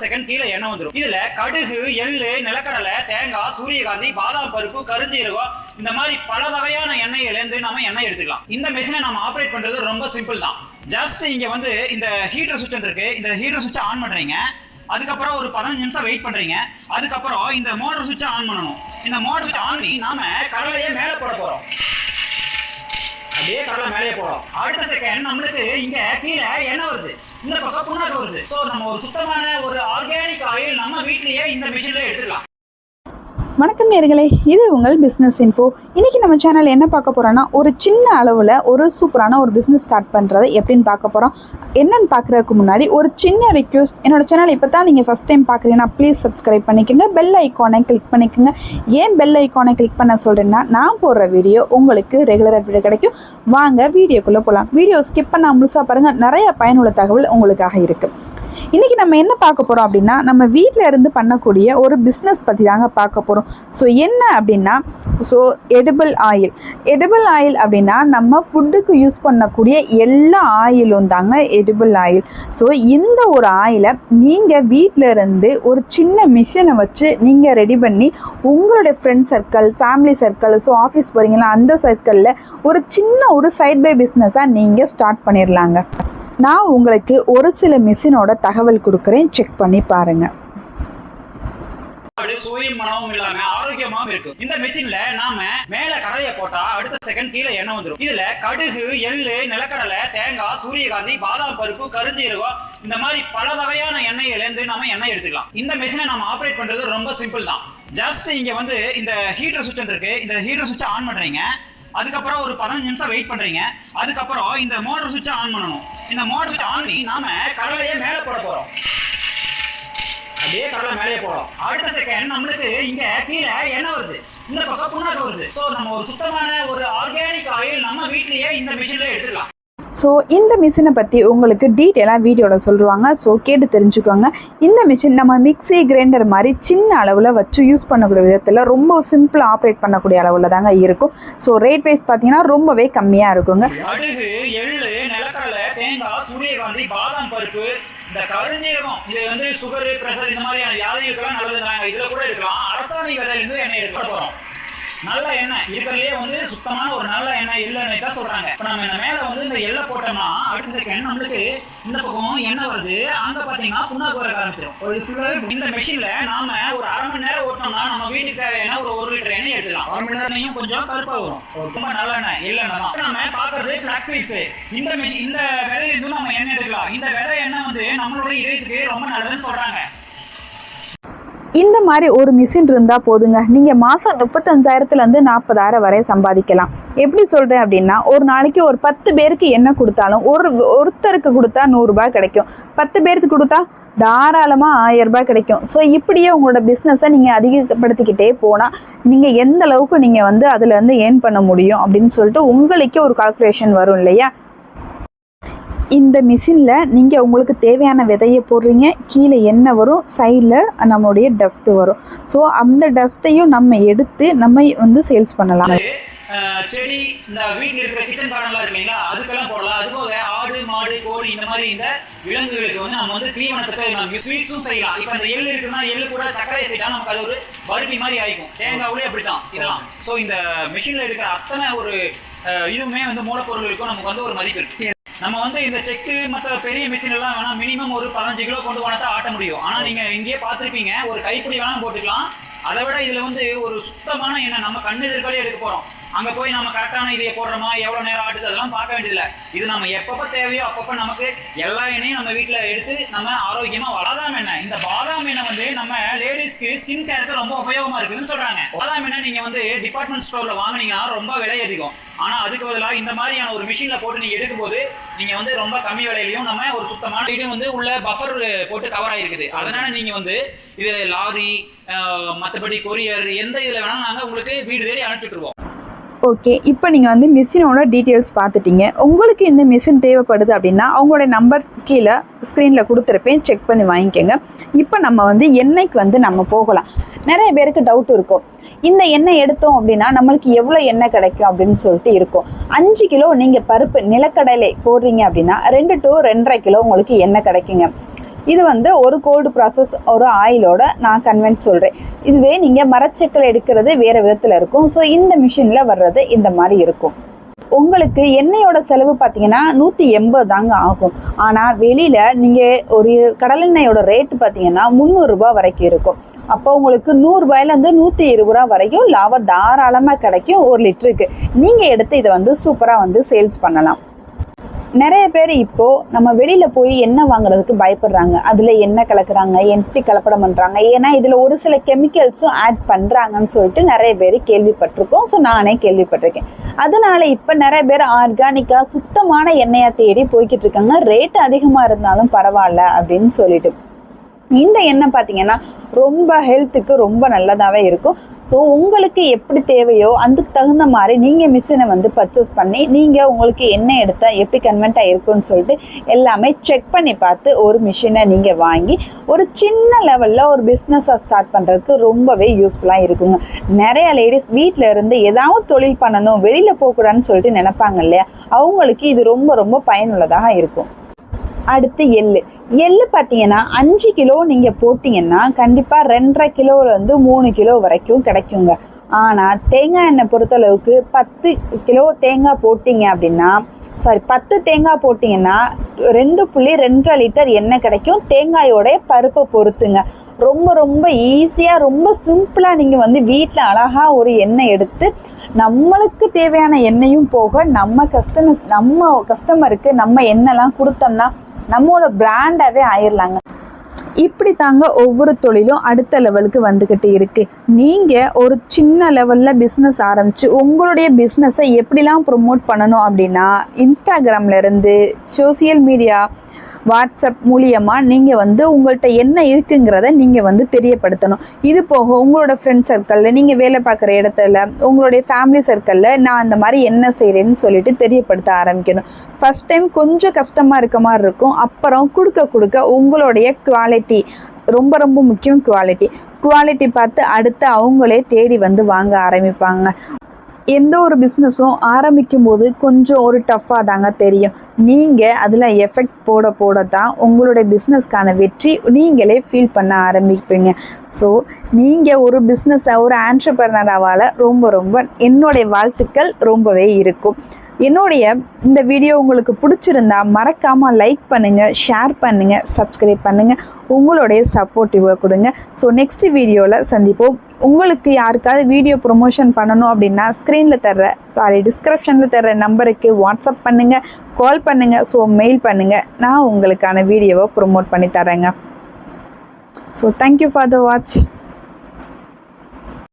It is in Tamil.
செகண்ட் கீழே எண்ணெய் வந்துடும். இதுல கடுகு, எள்ளு, நிலக்கடலை, தேங்காய், சூரியகாந்தி, பாதாம் பருப்பு, கருஞ்சீரகம் இந்த மாதிரி பல வகையான எண்ணெயிலேருந்து நம்ம எண்ணெய் எடுத்துக்கலாம். இந்த மெஷினை நம்ம ஆப்ரேட் பண்றது ரொம்ப சிம்பிள் தான். ஜஸ்ட் இங்க வந்து இந்த ஹீட்டர் சுவிட்ச் இருக்கு, இந்த ஹீட்டர் சுவிட்ச் ஆன் பண்றீங்க. அதுக்கப்புறம் ஒரு 15 நிமிஷம் வெயிட் பண்றீங்க. அதுக்கப்புறம் இந்த மோட்டர் சுவிட்ச் ஆன் பண்ணணும். இந்த மோட்டர் சுவிட்ச் ஆன் பண்ணி நாம கடலையே மேலே போட போறோம். அப்படியே கடலை மேலே போடும். அடுத்த செகண்ட் நம்மளுக்கு இங்க கீழே எண்ணெய் வருது, இந்த பக்கம் புண்ணாக்கு வருது. ஸோ நம்ம ஒரு சுத்தமான ஒரு ஆர்கானிக் ஆயில் நம்ம வீட்லயே இந்த மிஷின்ல எடுத்துக்கலாம். வணக்கம் நேயர்களே, இது உங்கள் பிஸ்னஸ் இன்ஃபோ. இன்றைக்கி நம்ம சேனல் என்ன பார்க்க போகிறோன்னா, ஒரு சின்ன அளவில் ஒரு சூப்பரான ஒரு பிஸ்னஸ் ஸ்டார்ட் பண்ணுறதை எப்படின்னு பார்க்க போகிறோம். என்னென்னு பார்க்குறதுக்கு முன்னாடி ஒரு சின்ன ரிக்வெஸ்ட், என்னோடய சேனல் இப்போ தான் நீங்கள் ஃபஸ்ட் டைம் பார்க்குறீங்கன்னா ப்ளீஸ் சப்ஸ்கிரைப் பண்ணிக்கோங்க, பெல் ஐக்கானை கிளிக் பண்ணிக்கோங்க. ஏன் பெல் ஐக்கானை கிளிக் பண்ண சொல்கிறேன்னா, நான் போடுற வீடியோ உங்களுக்கு ரெகுலர் அப்டேட் கிடைக்கும். வாங்க வீடியோக்குள்ளே போகலாம். வீடியோ ஸ்கிப் பண்ணால் முழுசாக பாருங்கள், நிறைய பயனுள்ள தகவல் உங்களுக்காக இருக்குது. இன்றைக்கி நம்ம என்ன பார்க்க போகிறோம் அப்படின்னா, நம்ம வீட்டில் இருந்து பண்ணக்கூடிய ஒரு பிஸ்னஸ் பற்றி தாங்க பார்க்க போகிறோம். ஸோ என்ன அப்படின்னா, எடிபிள் ஆயில் அப்படின்னா நம்ம ஃபுட்டுக்கு யூஸ் பண்ணக்கூடிய எல்லா ஆயிலும் தாங்க எடிபிள் ஆயில். ஸோ இந்த ஒரு ஆயிலை நீங்கள் வீட்டில் இருந்து ஒரு சின்ன மிஷினை வச்சு நீங்கள் ரெடி பண்ணி உங்களுடைய friend circle, family circle, office போகிறீங்களா அந்த சர்க்கிளில் ஒரு சின்ன ஒரு சைட் பை பிஸ்னஸாக நீங்கள் ஸ்டார்ட் பண்ணிடலாங்க. நான் உங்களுக்கு ஒரு சில மிஷினோட தகவல் கொடுக்குறேன், செக் பண்ணி பாருங்க. சுவையும் மனமும் இல்லாம ஆரோக்கியமாவும் இருக்கு. இந்த மிஷின்ல நாம மேல கடையை போட்டா அடுத்த செகண்ட் கீழே எண்ணெய் வந்துடும். இதுல கடுகு, எள்ளு, நிலக்கடலை, தேங்காய், சூரியகாந்தி, பாதாம் பருப்பு, கருஞ்சீரகம் இந்த மாதிரி பல வகையான எண்ணெயிலேருந்து நாம எண்ணெய் எடுத்துக்கலாம். இந்த மிஷினை நம்ம ஆப்ரேட் பண்றது ரொம்ப சிம்பிள் தான். ஜஸ்ட் இங்க வந்து இந்த ஹீட்டர் சுவிட்ச் இருக்கு, இந்த ஹீட்டர் சுவிட்ச் ஆன் பண்றீங்க. அதுக்கப்புறம் ஒரு 15 நிமிஷம் வெயிட் பண்றீங்க. அதுக்கப்புறம் இந்த மோட்டர் சுவிட்ச் ஆன் பண்ணணும். இந்த மோட்டர் சுவிட்ச் ஆன் பண்ணி நாம கடலையே மேலே போட போறோம். அப்படியே கடலை மேலே போடும். அடுத்த செகண்ட் நம்மளுக்கு இங்க கீழே எண்ணெய் வருது, இந்த பக்கம் புண்ணாக்கு வருது. ஸோ நம்ம ஒரு சுத்தமான ஒரு ஆர்கானிக் ஆயில் நம்ம வீட்லயே இந்த மிஷின்ல எடுத்துக்கலாம். ஸோ இந்த மிஷினை பற்றி உங்களுக்கு டீட்டெயிலாக வீடியோவில் சொல்லுவாங்க. ஸோ கேட்டு தெரிஞ்சுக்கோங்க. இந்த மிஷின் நம்ம மிக்ஸி, கிரைண்டர் மாதிரி சின்ன அளவில் வச்சு யூஸ் பண்ணக்கூடிய விதத்தில் ரொம்ப சிம்பிளாக ஆப்ரேட் பண்ணக்கூடிய அளவில் தாங்க இருக்கும். ஸோ ரேட் வைஸ் பார்த்தீங்கன்னா ரொம்பவே கம்மியாக இருக்குங்க. கடுகு, எள்ளு, நிலக்கடலை, தேங்காய், சூரியகாந்தி, பாதாம் பருப்பு, இந்த கருஞ்சீரகம் இது வந்து சுகர், பிரஷர் இந்த மாதிரியான வியாதிகளுக்கெல்லாம் நல்லதுங்கிறாங்க. இதில் கூட எடுக்கலாம். அரசாணி விதையிலிருந்து எண்ணெய் எடுக்க போகிறோம். நல்ல எண்ணெய் இருக்கிறதுலே வந்து சுத்தமான ஒரு நல்ல எண்ணெய் எள்ளெண்ணெய் தான் சொல்றாங்க. இப்போ நம்ம இந்த மேலே வந்து இந்த எள்ளை போட்டோம்னா அடுத்த செகண்ட் நம்மளுக்கு இந்த பக்கம் எண்ணெய் வருது, அங்கே பார்த்தீங்கன்னா புண்ணாக்கு வர ஆரம்பிச்சிடும். இந்த மிஷின்ல நாம ஒரு அரை மணி நேரம் ஓட்டோம்னா நம்ம வீட்டுக்கு தேவையான ஒரு 1 லிட்டர் எண்ணெய் எடுத்துக்கலாம். அரை மணி நேரம் கொஞ்சம் கருப்பாக வரும், ரொம்ப நல்ல எண்ணெய் எள்ளெண்ணெய் தான். நம்ம பார்க்கறது ஃபிளாக்ஸ் சீட்ஸ். இந்த மிஷின் இந்த விதையிலிருந்து நம்ம எண்ணெய் எடுக்கலாம். இந்த விதை எண்ணெய் வந்து நம்மளோட இதயத்துக்கு ரொம்ப நல்லதுன்னு சொல்றாங்க. இந்த மாதிரி ஒரு மிஷின் இருந்தால் போதுங்க, நீங்கள் மாதம் 35,000 40,000 வரை சம்பாதிக்கலாம். எப்படி சொல்கிறேன் அப்படின்னா, ஒரு நாளைக்கு ஒரு 10 பேருக்கு என்ன கொடுத்தாலும் ஒருத்தருக்கு கொடுத்தா 100 ரூபாய் கிடைக்கும். 10 பேருக்கு கொடுத்தா தாராளமாக 1000 ரூபாய் கிடைக்கும். ஸோ இப்படியே உங்களோட பிஸ்னஸை நீங்கள் அதிகப்படுத்திக்கிட்டே போனால் நீங்கள் எந்த அளவுக்கு நீங்கள் வந்து அதில் ஏர்ன் பண்ண முடியும் அப்படின்னு சொல்லிட்டு உங்களுக்கே ஒரு கால்குலேஷன் வரும் இல்லையா. இந்த மிஷினில் நீங்கள் உங்களுக்கு தேவையான விதையை போடுறீங்க, கீழே எண்ணெய் வரும், சைடில் நம்மளுடைய டஸ்ட்டு வரும். ஸோ அந்த டஸ்ட்டையும் நம்ம எடுத்து நம்ம வந்து சேல்ஸ் பண்ணலாம். செடி, இந்த வீட்டில் இருக்கிற கிச்சன் கார்டன்லாம் இருக்கீங்களா, அதுக்கெல்லாம் போடலாம். அது போக ஆடு, மாடு, கோழி இந்த மாதிரி இந்த விலங்குகளுக்கு வந்து நம்ம வந்து தீவனத்துக்கு நம்ம ஸ்வீட்ஸும் செய்யலாம். இப்போ அந்த எள்ளு இருக்குன்னா எள்ளு கூட சர்க்கரை செய்யலாம், நமக்கு அது ஒரு பருப்பி மாதிரி ஆகிக்கும். தேங்காவுலேயே அப்படித்தான் இதெல்லாம். ஸோ இந்த மிஷினில் இருக்கிற அத்தனை ஒரு இதுவுமே வந்து மூலப்பொருளுக்கும் நமக்கு வந்து ஒரு மதிப்பு இருக்கு. நம்ம வந்து இந்த செக்கு மற்ற பெரிய மிஷின் எல்லாம் வேணா மினிமம் ஒரு 15 கிலோ கொண்டு போனா தான் ஆட்ட முடியும். ஆனால் நீங்கள் இங்கேயே பார்த்துருப்பீங்க, ஒரு கைப்பிடி வேணாலும் போட்டுக்கலாம். அதை விட இதில் வந்து ஒரு சுத்தமான எண்ணெய் நம்ம கண்ணு எதிர்காலே எடுக்க போகிறோம். அங்கே போய் நம்ம கரெக்டான இதையை போடுறோமா, எவ்வளோ நேரம் ஆட்டுது அதெல்லாம் பார்க்க வேண்டியதில்லை. இது நம்ம எப்பப்போ தேவையோ அப்பப்போ நமக்கு எல்லா எண்ணெயும் நம்ம வீட்டில் எடுத்து நம்ம ஆரோக்கியமாக பாதாம் எண்ணெய். இந்த பாதாம் எண்ணெய் வந்து நம்ம லேடிஸ்க்கு ஸ்கின் கேருக்கு ரொம்ப உபயோகமாக இருக்குதுன்னு சொல்கிறாங்க. பாதாம் எண்ணெய் நீங்கள் வந்து டிபார்ட்மெண்ட் ஸ்டோரில் வாங்கினீங்கன்னா ரொம்ப விலை அதிகம். ஆனால் அதுக்கு பதிலாக இந்த மாதிரியான ஒரு மிஷினில் போட்டு நீங்கள் எடுக்கும்போது நீங்கள் வந்து ரொம்ப கம்மி விலையிலையும் நம்ம ஒரு சுத்தமான வீடு வந்து உள்ள பஃபர் போட்டு கவர் ஆகிருக்குது. அதனால் நீங்கள் வந்து இதில் லாரி, மற்றபடி கொரியர் எந்த இதில் வேணாலும் நாங்கள் உங்களுக்கு வீடு தேடி அனுப்பிச்சுட்ருவோம். ஓகே, இப்போ நீங்கள் வந்து மிஷினோட டீட்டெயில்ஸ் பார்த்துட்டீங்க. உங்களுக்கு இந்த மிஷின் தேவைப்படுது அப்படின்னா அவங்களோட நம்பர் கீழே ஸ்க்ரீனில் கொடுத்துருப்பேன், செக் பண்ணி வாங்கிக்கோங்க. இப்போ நம்ம வந்து எண்ணெய்க்கு வந்து நம்ம போகலாம். நிறைய பேருக்கு டவுட் இருக்கும், இந்த எண்ணெய் எடுத்தோம் அப்படின்னா நம்மளுக்கு எவ்வளோ எண்ணெய் கிடைக்கும் அப்படின்னு சொல்லிட்டு இருக்கும். 5 கிலோ நீங்கள் பருப்பு நிலக்கடலை போடுறீங்க அப்படின்னா 2 to 2.5 கிலோ உங்களுக்கு எண்ணெய் கிடைக்குங்க. இது வந்து ஒரு கோல்டு ப்ராசஸ் ஒரு ஆயிலோட நான் கன்வென்ட் சொல்கிறேன். இதுவே நீங்கள் மரச்செக்கில் எடுக்கிறது வேறு விதத்தில் இருக்கும். ஸோ இந்த மிஷினில் வர்றது இந்த மாதிரி இருக்கும். உங்களுக்கு எண்ணெயோட செலவு பார்த்தீங்கன்னா 180 தாங்க ஆகும். ஆனால் வெளியில் நீங்கள் ஒரு கடலெண்ணெயோட ரேட்டு பார்த்தீங்கன்னா 300 ரூபா வரைக்கும் இருக்கும். அப்போ உங்களுக்கு 100 ரூபாயிலேருந்து 120 ரூபா வரைக்கும் லாபம் தாராளமாக கிடைக்கும் 1 லிட்டருக்கு. நீங்கள் எடுத்து இதை வந்து சூப்பராக வந்து சேல்ஸ் பண்ணலாம். நிறைய பேர் இப்போது நம்ம வெளியில் போய் எண்ணெய் வாங்குறதுக்கு பயப்படுறாங்க. அதில் எண்ணெய் கலக்குறாங்க, எப்படி கலப்படம் பண்ணுறாங்க, ஏன்னா இதில் ஒரு சில கெமிக்கல்ஸும் ஆட் பண்ணுறாங்கன்னு சொல்லிட்டு நிறைய பேர் கேள்விப்பட்டிருக்கோம். ஸோ நானே கேள்விப்பட்டிருக்கேன். அதனால இப்போ நிறைய பேர் ஆர்கானிக்காக சுத்தமான எண்ணெயை தேடி போய்கிட்டு இருக்காங்க. ரேட் அதிகமாக இருந்தாலும் பரவாயில்ல அப்படின்னு சொல்லிட்டு. இந்த எண்ணெய் பார்த்தீங்கன்னா ரொம்ப ஹெல்த்துக்கு ரொம்ப நல்லதாகவே இருக்கும். ஸோ உங்களுக்கு எப்படி தேவையோ அதுக்கு தகுந்த மாதிரி நீங்கள் மிஷினை வந்து பர்ச்சேஸ் பண்ணி நீங்கள் உங்களுக்கு எண்ணெய் எடுத்தால் எப்படி கன்வென்ட்டாக இருக்குன்னு சொல்லிட்டு எல்லாமே செக் பண்ணி பார்த்து ஒரு மிஷினை நீங்கள் வாங்கி ஒரு சின்ன லெவலில் ஒரு பிஸ்னஸாக ஸ்டார்ட் பண்ணுறதுக்கு ரொம்பவே யூஸ்ஃபுல்லாக இருக்குங்க. நிறைய லேடிஸ் வீட்டில் இருந்து ஏதாவது தொழில் பண்ணணும், வெளியில் போகக்கூடாதுன்னு சொல்லிட்டு நினைப்பாங்க இல்லையா, அவங்களுக்கு இது ரொம்ப ரொம்ப பயனுள்ளதாக இருக்கும். அடுத்து எள்ளு பார்த்தீங்கன்னா 5 கிலோ நீங்கள் போட்டிங்கன்னா கண்டிப்பாக 2.5 கிலோலேருந்து 3 கிலோ வரைக்கும் கிடைக்குங்க. ஆனால் தேங்காய் எண்ணெய் பொறுத்தளவுக்கு 10 கிலோ தேங்காய் போட்டிங்க அப்படின்னா 10 தேங்காய் போட்டிங்கன்னா 2.2 லிட்டர் எண்ணெய் கிடைக்கும். தேங்காயோட பருப்பை பொறுத்துங்க. ரொம்ப ரொம்ப ஈஸியாக ரொம்ப சிம்பிளாக நீங்கள் வந்து வீட்டில் அழகாக ஒரு எண்ணெய் எடுத்து நம்மளுக்கு தேவையான எண்ணெயும் போக நம்ம கஸ்டமருக்கு நம்ம எண்ணெய்லாம் கொடுத்தோம்னா நம்மளோட பிராண்டாகவே ஆயிடலாங்க. இப்படி தாங்க ஒவ்வொரு தொழிலும் அடுத்த லெவலுக்கு வந்துக்கிட்டு இருக்குது. நீங்கள் ஒரு சின்ன லெவலில் பிஸ்னஸ் ஆரம்பித்து உங்களுடைய பிஸ்னஸை எப்படிலாம் ப்ரொமோட் பண்ணணும் அப்படின்னா இன்ஸ்டாகிராம்லேருந்து சோசியல் மீடியா வாட்ஸ்அப் மூலியமாக நீங்கள் வந்து உங்கள்கிட்ட என்ன இருக்குங்கிறத நீங்கள் வந்து தெரியப்படுத்தணும். இது போக உங்களோட ஃப்ரெண்ட் சர்க்கிளில், நீங்கள் வேலை பார்க்குற இடத்துல, உங்களுடைய ஃபேமிலி சர்க்கிளில் நான் அந்த மாதிரி என்ன செய்கிறேன்னு சொல்லிட்டு தெரியப்படுத்த ஆரம்பிக்கணும். ஃபஸ்ட் டைம் கொஞ்சம் கஷ்டமாக இருக்க மாதிரி இருக்கும். அப்புறம் கொடுக்க உங்களுடைய குவாலிட்டி ரொம்ப ரொம்ப முக்கியம். குவாலிட்டி பார்த்து அடுத்து அவங்களே தேடி வந்து வாங்க ஆரம்பிப்பாங்க. எந்த ஒரு பிஸ்னஸும் ஆரம்பிக்கும் போது கொஞ்சம் ஒரு டஃப்பாக தாங்க தெரியும். நீங்கள் அதில் எஃபெக்ட் போட தான் உங்களுடைய பிஸ்னஸ்க்கான வெற்றி நீங்களே ஃபீல் பண்ண ஆரம்பிப்பீங்க. ஸோ நீங்கள் ஒரு பிஸ்னஸை ஒரு ஆண்டர்ப்ரனராவால் ரொம்ப ரொம்ப என்னுடைய வாழ்த்துக்கள் ரொம்பவே இருக்கும். என்னுடைய இந்த வீடியோ உங்களுக்கு பிடிச்சிருந்தா மறக்காமல் லைக் பண்ணுங்கள், ஷேர் பண்ணுங்கள், சப்ஸ்கிரைப் பண்ணுங்கள், உங்களுடைய சப்போர்ட்டிவாக கொடுங்க. ஸோ நெக்ஸ்ட் வீடியோவில் சந்திப்போம். உங்களுக்கு யாருக்காவது வீடியோ ப்ரொமோஷன் பண்ணணும் அப்படின்னா டிஸ்கிரிப்ஷனில் தர்ற நம்பருக்கு வாட்ஸ்அப் பண்ணுங்கள், கால் பண்ணுங்கள், ஸோ மெயில் பண்ணுங்கள். நான் உங்களுக்கான வீடியோவை ப்ரொமோட் பண்ணி தரேங்க. So thank you for the watch.